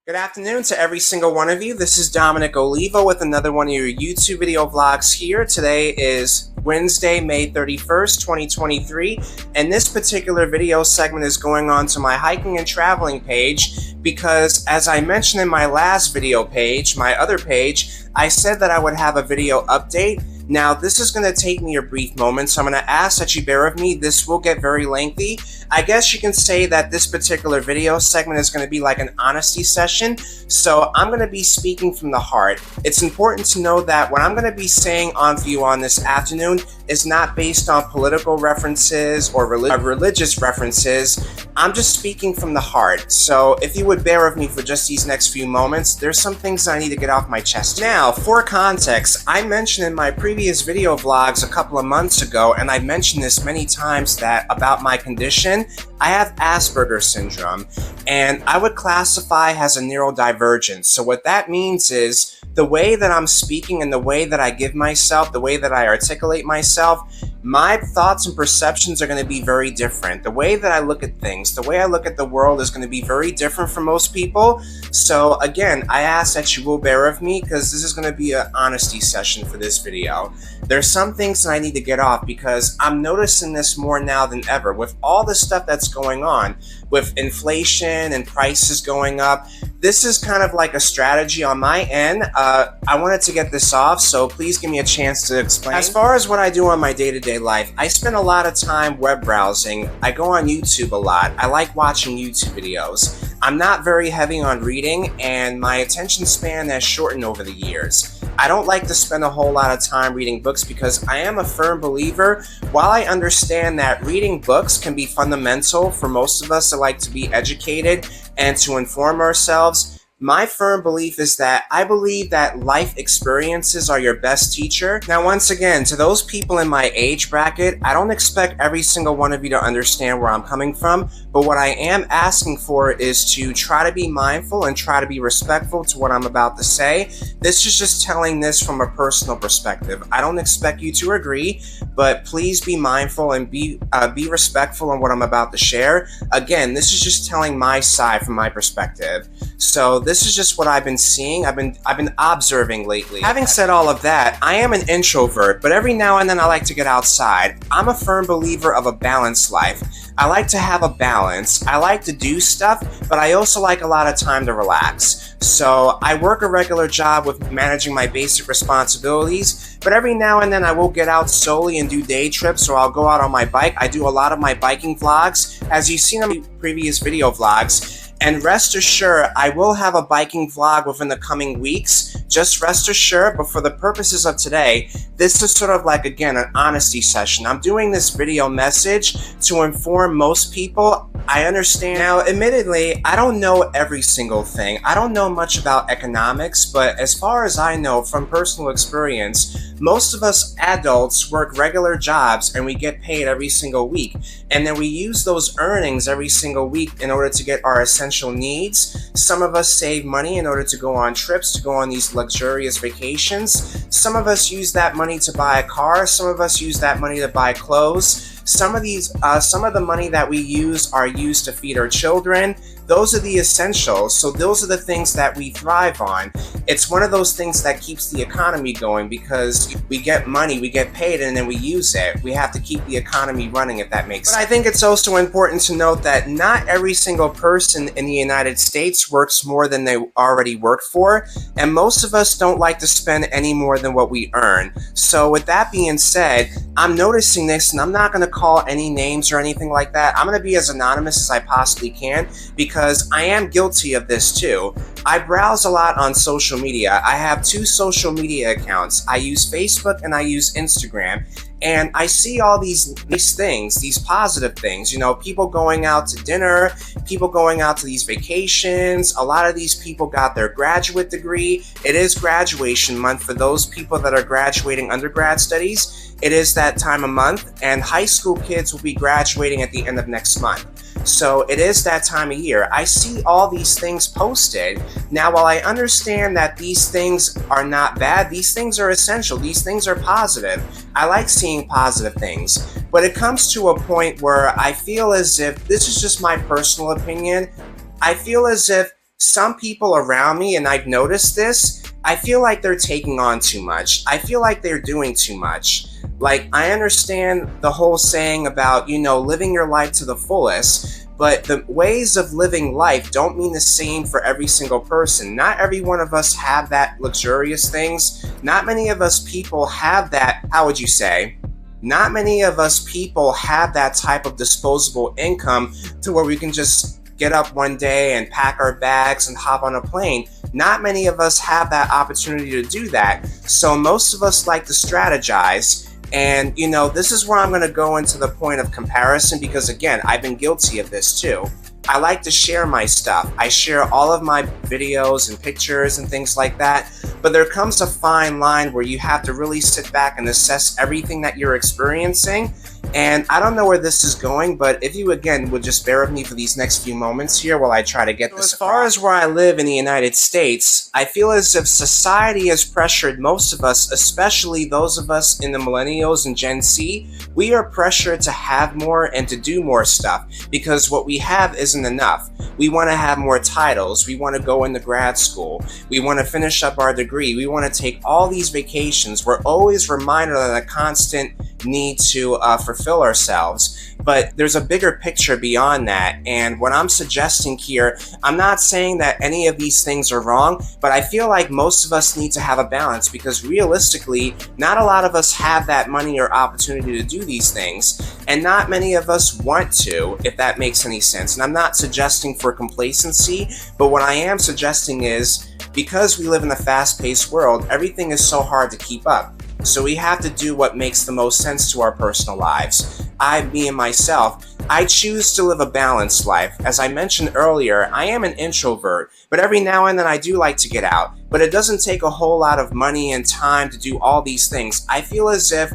Good afternoon to every single one of you. This is Dominic Oliva with another one of your YouTube video vlogs here. Today is Wednesday, May 31st, 2023, and this particular video segment is going on to my hiking and traveling page because, as I mentioned in my last video page, my other page, I said that I would have a video update. Now, this is going to take me a brief moment, so I'm going to ask that you bear with me. This will get very lengthy. I guess you can say that this particular video segment is going to be like an honesty session, so I'm going to be speaking from the heart. It's important to know that what I'm going to be saying on for you on this afternoon is not based on political references or religious references. I'm just speaking from the heart, so if you would bear with me for just these next few moments, there's some things I need to get off my chest. Now, for context, I mentioned in my previous video vlogs a couple of months ago, and I mentioned this many times, that about my condition. I have Asperger's syndrome, and I would classify as a neurodivergent. So what that means is the way that I'm speaking and the way that I give myself, the way that I articulate myself, my thoughts and perceptions are going to be very different. The way that I look at things, the way I look at the world is going to be very different from most people. So again, I ask that you will bear with me because this is going to be an honesty session for this video. There's some things that I need to get off because I'm noticing this more now than ever with all the stuff that's going on with inflation and prices going up. This is kind of like a strategy on my end. I wanted to get this off, so please give me a chance to explain. As far as what I do on my day-to-day life, I spend a lot of time web browsing. I go on YouTube a lot. I like watching YouTube videos. I'm not very heavy on reading, and my attention span has shortened over the years. I don't like to spend a whole lot of time reading books because I am a firm believer, while I understand that reading books can be fundamental for most of us that like to be educated and to inform ourselves, my firm belief is that I believe that life experiences are your best teacher. Now, once again, to those people in my age bracket, I don't expect every single one of you to understand where I'm coming from, but what I am asking for is to try to be mindful and try to be respectful to what I'm about to say. This is just telling this from a personal perspective. I don't expect you to agree, but please be mindful and be respectful in what I'm about to share. Again, this is just telling my side from my perspective. So this is just what I've been seeing. I've been observing lately. Having said all of that, I am an introvert, but every now and then I like to get outside. I'm a firm believer of a balanced life. I like to have a balance. I like to do stuff, but I also like a lot of time to relax. So I work a regular job with managing my basic responsibilities, but every now and then I will get out solely and do day trips, or I'll go out on my bike. I do a lot of my biking vlogs, as you've seen in my previous video vlogs. And rest assured, I will have a biking vlog within the coming weeks. Just rest assured, but for the purposes of today, this is sort of like, again, an honesty session. I'm doing this video message to inform most people. I understand. Now, admittedly, I don't know every single thing. I don't know much about economics, but as far as I know from personal experience, most of us adults work regular jobs and we get paid every single week. And then we use those earnings every single week in order to get our essential needs. Some of us save money in order to go on trips, to go on these luxurious vacations. Some of us use that money to buy a car. Some of us use that money to buy clothes. Some of the money that we use are used to feed our children. Those are the essentials. So those are the things that we thrive on. It's one of those things that keeps the economy going because we get money, we get paid, and then we use it. We have to keep the economy running, if that makes sense. But I think it's also important to note that not every single person in the United States works more than they already work for, and most of us don't like to spend any more than what we earn. So with that being said, I'm noticing this, and I'm not going to call any names or anything like that. I'm going to be as anonymous as I possibly can because I am guilty of this too. I browse a lot on social media. I have 2 social media accounts. I use Facebook and I use Instagram. And I see all these things, these positive things, you know, people going out to dinner, people going out to these vacations. A lot of these people got their graduate degree. It is graduation month for those people that are graduating undergrad studies. It is that time of month, and high school kids will be graduating at the end of next month. So it is that time of year. I see all these things posted. Now, while I understand that these things are not bad, these things are essential. These things are positive. I like seeing positive things. But it comes to a point where I feel as if, this is just my personal opinion, I feel as if some people around me, and I've noticed this, I feel like they're taking on too much. I feel like they're doing too much. Like, I understand the whole saying about, living your life to the fullest, but the ways of living life don't mean the same for every single person. Not every one of us have that luxurious things. Not many of us people have that, how would you say? Not many of us people have that type of disposable income to where we can just get up one day and pack our bags and hop on a plane. Not many of us have that opportunity to do that. So most of us like to strategize. And, this is where I'm going to go into the point of comparison because, again, I've been guilty of this too. I like to share my stuff. I share all of my videos and pictures and things like that. But there comes a fine line where you have to really sit back and assess everything that you're experiencing. And I don't know where this is going, but if you, again, would just bear with me for these next few moments here while I try to get this. As far as where I live in the United States, I feel as if society has pressured most of us, especially those of us in the millennials and Gen Z. We are pressured to have more and to do more stuff because what we have isn't enough. We want to have more titles. We want to go into grad school. We want to finish up our degree. We want to take all these vacations. We're always reminded of the constant need to fulfill ourselves. But there's a bigger picture beyond that. And what I'm suggesting here, I'm not saying that any of these things are wrong, but I feel like most of us need to have a balance because realistically, not a lot of us have that money or opportunity to do these things. And not many of us want to, if that makes any sense. And I'm not suggesting for complacency, but what I am suggesting is because we live in a fast-paced world, everything is so hard to keep up. So we have to do what makes the most sense to our personal lives. Me and myself, I choose to live a balanced life. As I mentioned earlier, I am an introvert, but every now and then I do like to get out. But it doesn't take a whole lot of money and time to do all these things. I feel as if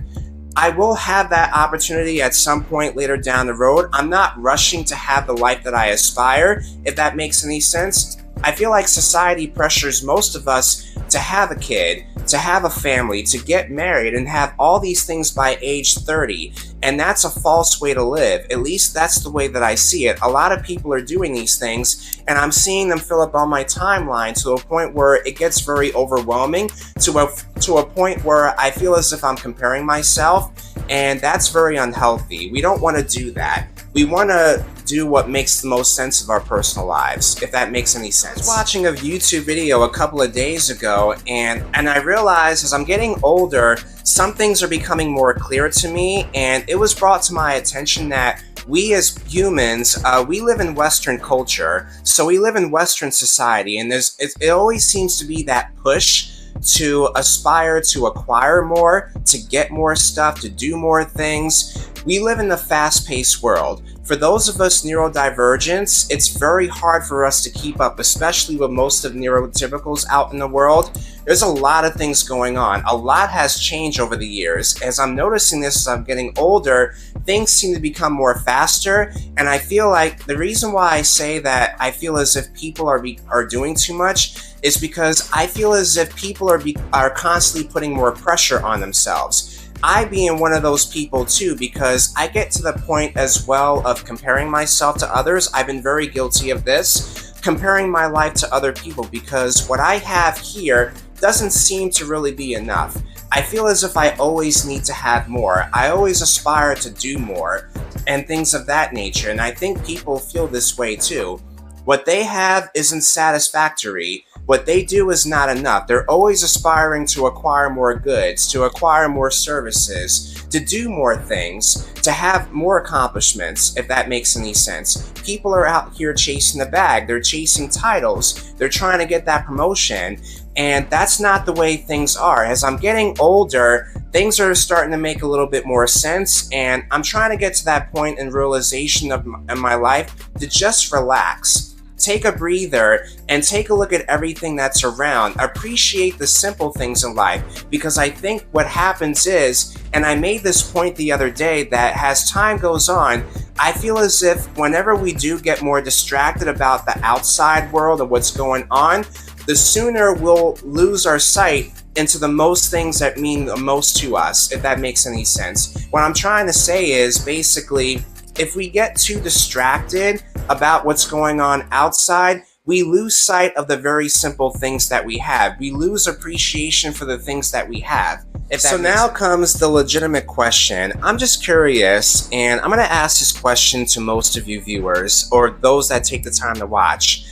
I will have that opportunity at some point later down the road. I'm not rushing to have the life that I aspire, if that makes any sense. I feel like society pressures most of us to have a kid, to have a family, to get married, and have all these things by age 30. And that's a false way to live. At least that's the way that I see it. A lot of people are doing these things, and I'm seeing them fill up on my timeline to a point where it gets very overwhelming, to a point where I feel as if I'm comparing myself, and that's very unhealthy. We don't want to do that. We want to do what makes the most sense of our personal lives, if that makes any sense. I was watching a YouTube video a couple of days ago, and I realized as I'm getting older, some things are becoming more clear to me, and it was brought to my attention that we as humans, we live in Western culture, so we live in Western society, and it always seems to be that push to aspire to acquire more, to get more stuff, to do more things. We live in a fast-paced world. For those of us neurodivergents, it's very hard for us to keep up, especially with most of neurotypicals out in the world. There's a lot of things going on. A lot has changed over the years. As I'm noticing this as I'm getting older, things seem to become more faster, and I feel like the reason why I say that I feel as if people are doing too much is because I feel as if people are constantly putting more pressure on themselves. I being one of those people too, because I get to the point as well of comparing myself to others. I've been very guilty of this, comparing my life to other people, because what I have here doesn't seem to really be enough. I feel as if I always need to have more. I always aspire to do more and things of that nature, and I think people feel this way too. What they have isn't satisfactory. What they do is not enough. They're always aspiring to acquire more goods, to acquire more services, to do more things, to have more accomplishments, if that makes any sense. People are out here chasing the bag. They're chasing titles. They're trying to get that promotion. And that's not the way things are. As I'm getting older, things are starting to make a little bit more sense. And I'm trying to get to that point in realization in my life to just relax. Take a breather and take a look at everything that's around. Appreciate the simple things in life, because I think what happens is, and I made this point the other day, that as time goes on, I feel as if whenever we do get more distracted about the outside world and what's going on, the sooner we'll lose our sight into the most things that mean the most to us, if that makes any sense. What I'm trying to say is basically, if we get too distracted about what's going on outside, we lose sight of the very simple things that we have. We lose appreciation for the things that we have. So now comes the legitimate question. I'm just curious, and I'm going to ask this question to most of you viewers, or those that take the time to watch.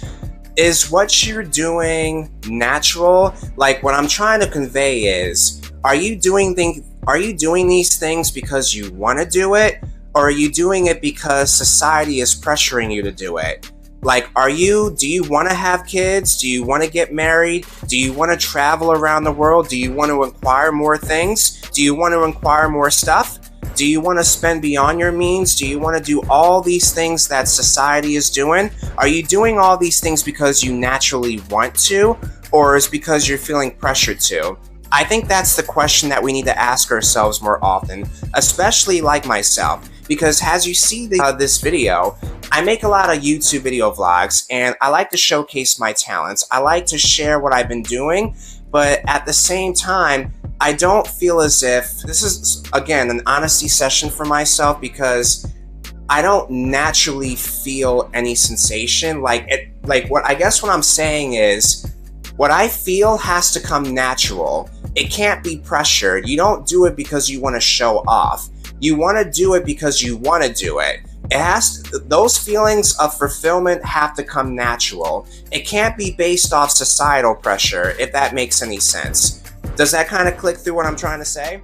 Is what you're doing natural? Like, what I'm trying to convey is, are you doing these things because you want to do it, or are you doing it because society is pressuring you to do it? Like, do you want to have kids? Do you want to get married? Do you want to travel around the world? Do you want to acquire more things? Do you want to acquire more stuff? Do you want to spend beyond your means? Do you want to do all these things that society is doing? Are you doing all these things because you naturally want to, or is it because you're feeling pressured to? I think that's the question that we need to ask ourselves more often, especially like myself, because as you see this video, I make a lot of YouTube video vlogs, and I like to showcase my talents. I like to share what I've been doing, but at the same time, I don't feel as if this is, again, an honesty session for myself, because I don't naturally feel any sensation. What I'm saying is, what I feel has to come natural. It can't be pressured. You don't do it because you want to show off. You want to do it because you want to do it. Those feelings of fulfillment have to come natural. It can't be based off societal pressure, if that makes any sense. Does that kind of click through what I'm trying to say?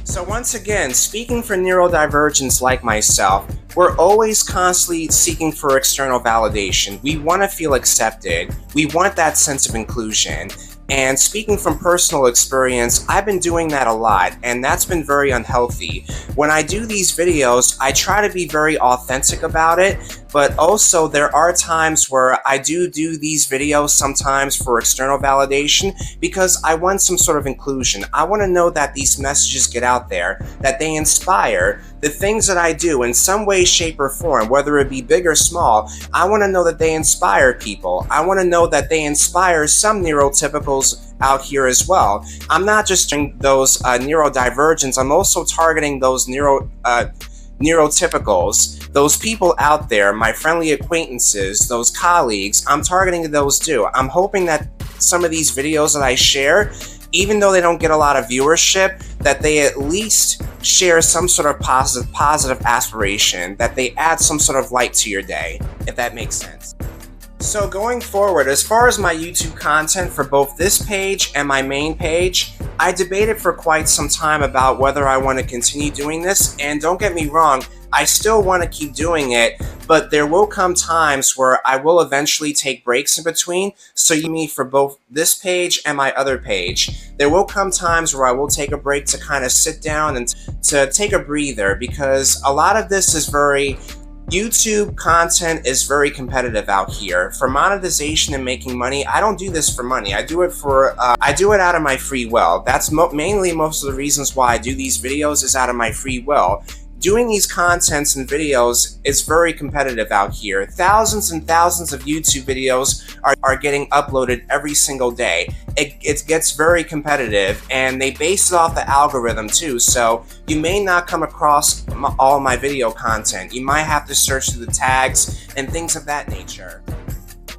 So once again, speaking for neurodivergents like myself, we're always constantly seeking for external validation. We want to feel accepted. We want that sense of inclusion. And speaking from personal experience, I've been doing that a lot, and that's been very unhealthy. When I do these videos, I try to be very authentic about it, but also there are times where I do these videos sometimes for external validation because I want some sort of inclusion. I want to know that these messages get out there, that they inspire. The things that I do in some way, shape, or form, whether it be big or small, I want to know that they inspire people. I want to know that they inspire some neurotypicals out here as well. I'm not just doing those neurodivergents, I'm also targeting those neurotypicals, those people out there, my friendly acquaintances, those colleagues. I'm targeting those too. I'm hoping that some of these videos that I share, even though they don't get a lot of viewership, that they at least share some sort of positive aspiration, that they add some sort of light to your day, if that makes sense. So going forward, as far as my YouTube content for both this page and my main page, I debated for quite some time about whether I want to continue doing this, and don't get me wrong, I still want to keep doing it, but there will come times where I will eventually take breaks in between, so you mean for both this page and my other page. There will come times where I will take a break to kind of sit down and to take a breather, because a lot of this is YouTube content is very competitive out here. For monetization and making money, I don't do this for money. I do it out of my free will. That's mainly most of the reasons why I do these videos is out of my free will. Doing these contents and videos is very competitive out here. Thousands and thousands of YouTube videos are getting uploaded every single day. It gets very competitive, and they base it off the algorithm too, so you may not come across all my video content. You might have to search through the tags and things of that nature.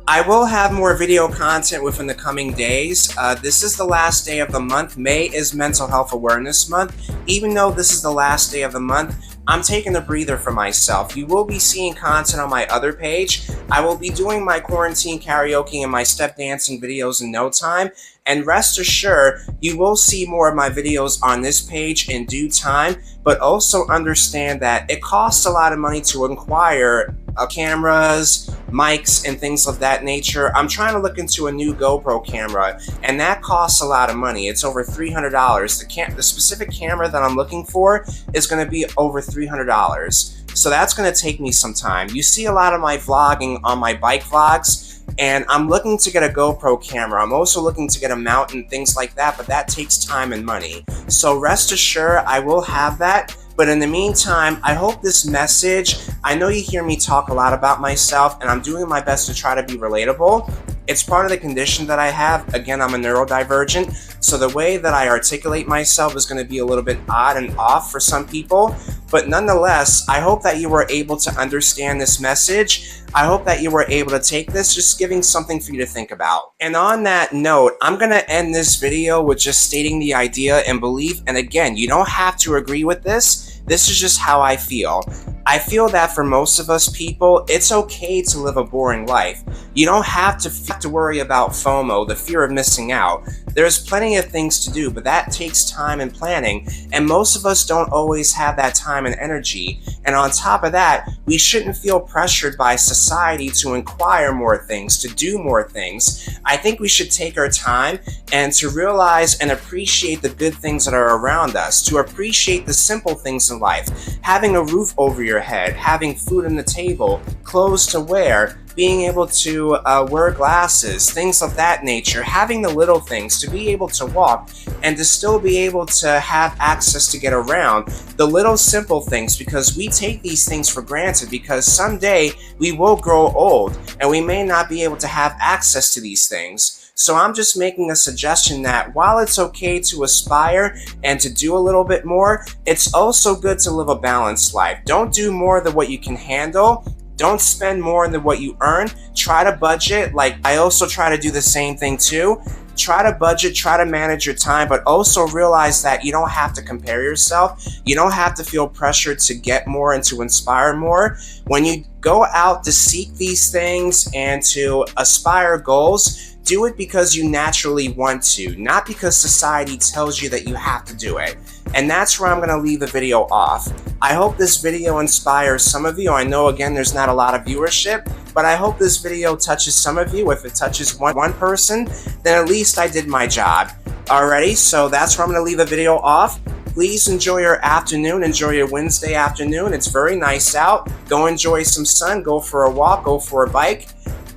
I will have more video content within the coming days. This is the last day of the month. May is Mental Health Awareness Month. Even though this is the last day of the month, I'm taking a breather for myself. You will be seeing content on my other page. I will be doing my quarantine karaoke and my step dancing videos in no time. And rest assured, you will see more of my videos on this page in due time, but also understand that it costs a lot of money to acquire cameras, mics, and things of that nature. I'm trying to look into a new GoPro camera, and that costs a lot of money. It's over $300. The specific camera that I'm looking for is going to be over $300. So that's going to take me some time. You see a lot of my vlogging on my bike vlogs, and I'm looking to get a GoPro camera. I'm also looking to get a mount and things like that, but that takes time and money. So rest assured, I will have that. But in the meantime, I hope this message, I know you hear me talk a lot about myself, and I'm doing my best to try to be relatable. It's part of the condition that I have. Again, I'm a neurodivergent, so the way that I articulate myself is going to be a little bit odd and off for some people. But nonetheless, I hope that you were able to understand this message. I hope that you were able to take this, just giving something for you to think about. And on that note, I'm going to end this video with just stating the idea and belief. And again, you don't have to agree with this. This is just how I feel. I feel that for most of us people, it's okay to live a boring life. You don't have to worry about FOMO, the fear of missing out. There's plenty of things to do, but that takes time and planning, and most of us don't always have that time and energy. And on top of that, we shouldn't feel pressured by society to inquire more things, to do more things. I think we should take our time and to realize and appreciate the good things that are around us, to appreciate the simple things in life. Having a roof over your head, having food on the table, clothes to wear, being able to wear glasses, things of that nature, having the little things, to be able to walk and to still be able to have access to get around, the little simple things, because we take these things for granted because someday we will grow old and we may not be able to have access to these things. So I'm just making a suggestion that while it's okay to aspire and to do a little bit more, it's also good to live a balanced life. Don't do more than what you can handle. Don't spend more than what you earn. Try to budget. Like, I also try to do the same thing too. Try to budget, try to manage your time, but also realize that you don't have to compare yourself. You don't have to feel pressured to get more and to inspire more. When you go out to seek these things and to aspire goals, do it because you naturally want to, not because society tells you that you have to do it. And that's where I'm going to leave the video off. I hope this video inspires some of you. I know, again, there's not a lot of viewership, but I hope this video touches some of you. If it touches one person, then at least I did my job. Alrighty, so that's where I'm going to leave the video off. Please enjoy your afternoon, enjoy your Wednesday afternoon. It's very nice out. Go enjoy some sun, go for a walk, go for a bike.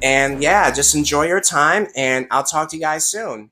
And yeah, just enjoy your time, and I'll talk to you guys soon.